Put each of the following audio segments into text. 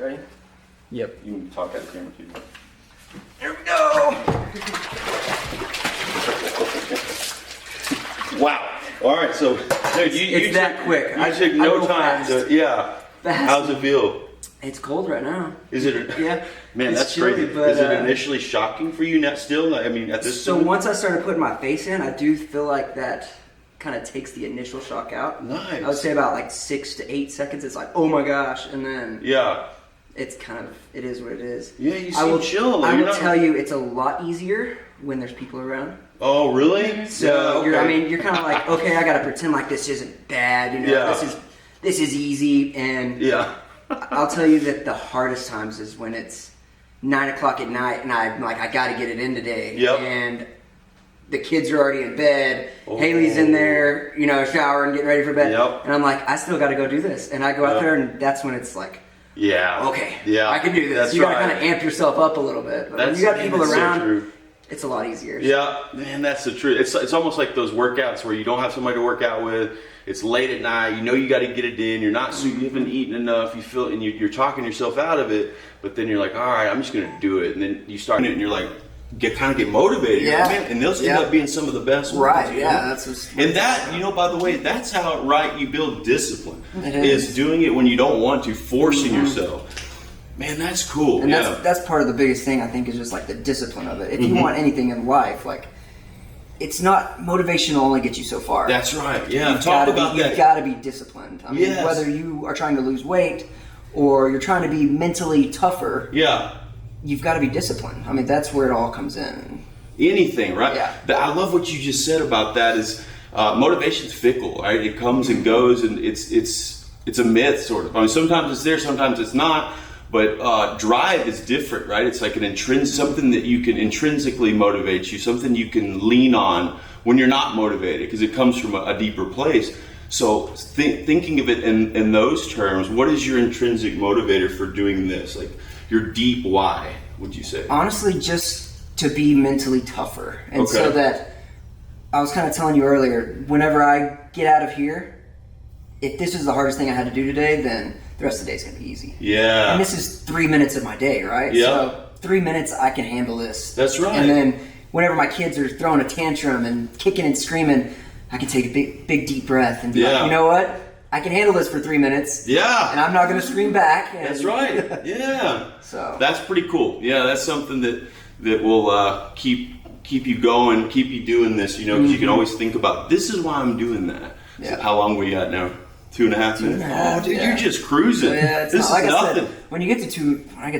Ready? Yep. You can talk at the camera too. Here we go. Wow. All right, so dude, It's that quick. You took no go time fast. to, yeah. Fast. How's it feel? It's cold right now. Is it? Yeah. Man, It's that's chilly, crazy. but, Is it initially shocking for you? Not still? I mean, at this. So point? once I started putting my face in, I do feel like that kind of takes the initial shock out. Nice. I would say about like 6 to 8 seconds. It's like, oh my gosh, and then Yeah. it's kind of, it is what it is. Yeah, you I seem will chill. I You're will not- tell you, it's a lot easier when there's people around. Oh, really? So Yeah, okay. you're kind of like, okay, I gotta pretend like this isn't bad. You know, Yeah. this is easy. And Yeah. I'll tell you that the hardest times is when it's 9 o'clock at night and I'm like, I gotta get it in today. Yep. And the kids are already in bed. Oh. Haley's in there, you know, showering, getting ready for bed. Yep. And I'm like, I still gotta go do this. And I go out Yep. there, and that's when it's like, Yeah. okay, Yeah. I can do this. That's You gotta right. kind of amp yourself up a little bit. But when That's- you got people that's so around, true. it's a lot easier. Yeah, man, that's the truth. It's almost like those workouts where you don't have somebody to work out with. It's late at night. You know you got to get it in. You're not. So you haven't eaten enough. You feel, and you're talking yourself out of it. But then you're like, all right, I'm just gonna do it. And then you start it, and you're like, get motivated. Yeah. Man, and those end Yeah. up being some of the best ones. Right, you yeah, know? that's what's... And that, you know, by the way, that's how you build discipline. It Is is. doing it when you don't want to, forcing yourself. Man, that's cool. And yeah. that's part of the biggest thing, I think, is just like the discipline of it. If you Mm-hmm. want anything in life, like, it's not, motivation will only get you so far. That's right. Yeah. You've Talk gotta about be, that. You've got to be disciplined. I mean, Yes. whether you are trying to lose weight or you're trying to be mentally tougher, Yeah. you've got to be disciplined. I mean, that's where it all comes in. Anything, right? Yeah. I love what you just said about that. Is motivation's fickle, right? It comes and goes, and it's a myth, sort of. I mean, sometimes it's there, sometimes it's not. But drive is different, right? It's like something that you can intrinsically motivate you, something you can lean on when you're not motivated, because it comes from a deeper place. So thinking of it in those terms, what is your intrinsic motivator for doing this? Like your deep why, would you say? Honestly, just to be mentally tougher. And so Okay. that, I was kind of telling you earlier, whenever I get out of here, if this is the hardest thing I had to do today, then the rest of the day is going to be easy. Yeah. And this is 3 minutes of my day, right? Yeah. So 3 minutes, I can handle this. That's right. And then whenever my kids are throwing a tantrum and kicking and screaming, I can take a big deep breath and be Yeah. like, you know what? I can handle this for 3 minutes. Yeah. And I'm not going to scream back. And That's right. Yeah. So That's pretty cool. Yeah, that's something that will keep you going, keep you doing this, you know, because you can always think about, this is why I'm doing that. So Yeah. how long we got now? 2.5 minutes? 2.5, Oh, dude, yeah. you're just cruising. yeah, it's this not, like is I nothing. said, when I get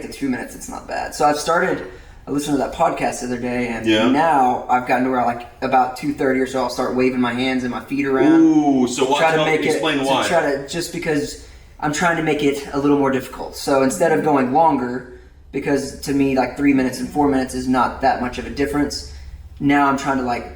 to 2 minutes, it's not bad. So I listened to that podcast the other day, and Yeah. now I've gotten to where about 2:30 or so, I'll start waving my hands and my feet around. Ooh, so what? Explain why. Just because I'm trying to make it a little more difficult. So instead of going longer, because to me, like 3 minutes and 4 minutes is not that much of a difference. Now I'm trying to like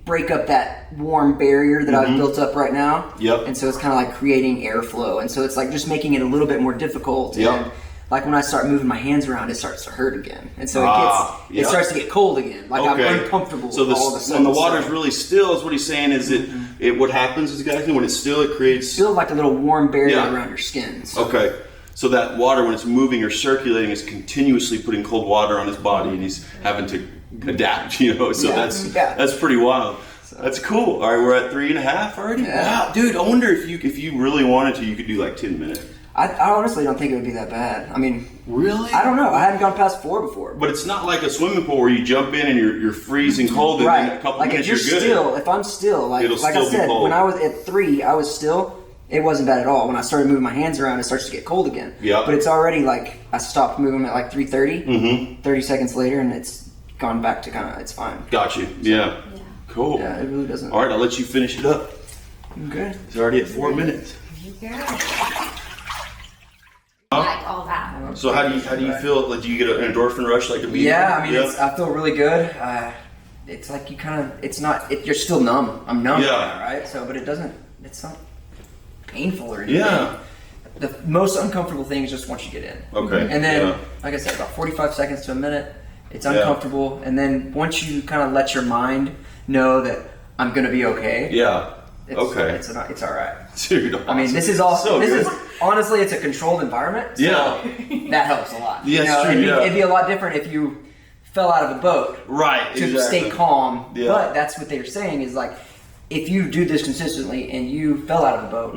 break up that warm barrier that I've built up right now. Yep. And so it's kind of like creating airflow. And so it's like just making it a little bit more difficult. Yep. And like when I start moving my hands around, it starts to hurt again. And so it yep. starts to get cold again. Like Okay. I'm uncomfortable So all of a sudden. when the water's really still, is what he's saying, is it what happens is exactly when it's still, it creates... Still like a little warm barrier Yeah. around your skin. So. Okay. So that water, when it's moving or circulating, is continuously putting cold water on his body, and he's having to adapt, you know. So Yeah. that's pretty wild. That's cool. All right, we're at 3.5 already. Yeah. Wow, dude! I wonder if you really wanted to, you could do like 10 minutes. I honestly don't think it would be that bad. I mean, Really? I don't know. I haven't gone past 4 before. But it's not like a swimming pool where you jump in and you're freezing cold, and then in a couple like minutes if you're you're good. still, if I'm still, like It'll I still be said, cold. when I was at 3, I was still. It wasn't bad at all. When I started moving my hands around, it starts to get cold again. Yeah. But it's already like I stopped moving at like 3:30. Mm-hmm. 30 seconds later, and it's gone back to kind of. It's fine. Got you. Yeah. Cool. Yeah, it really doesn't. All right, I'll let you finish it up. Okay. It's already at 4 minutes. Like all that. So how do you feel? Like, do you get an endorphin rush like a bee? Yeah, I mean, I feel really good. It's like you kind of. It's not. You're still numb. I'm numb. Yeah. Right now, right? So, but it doesn't. It's not painful or anything. Yeah. The most uncomfortable thing is just once you get in. Okay. And then, yeah. like I said, about 45 seconds to a minute, it's uncomfortable. And then once you kind of let your mind know that I'm going to be okay. Yeah. It's, Okay. It's all right. Dude, I mean, this is all. So this good. is honestly, it's a controlled environment. So Yeah. that helps a lot. Yeah, it's true, it'd be a lot different if you fell out of a boat. Right. To exactly. stay calm. Yeah. But that's what they're saying is like, if you do this consistently and you fell out of a boat,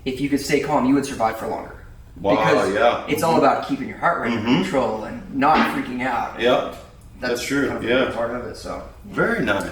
if you could stay calm, you would survive for longer. Wow, because yeah. it's all about keeping your heart rate under control and not freaking out. Yep. That's true. Kind of a Yeah. big part of it. So Very nice.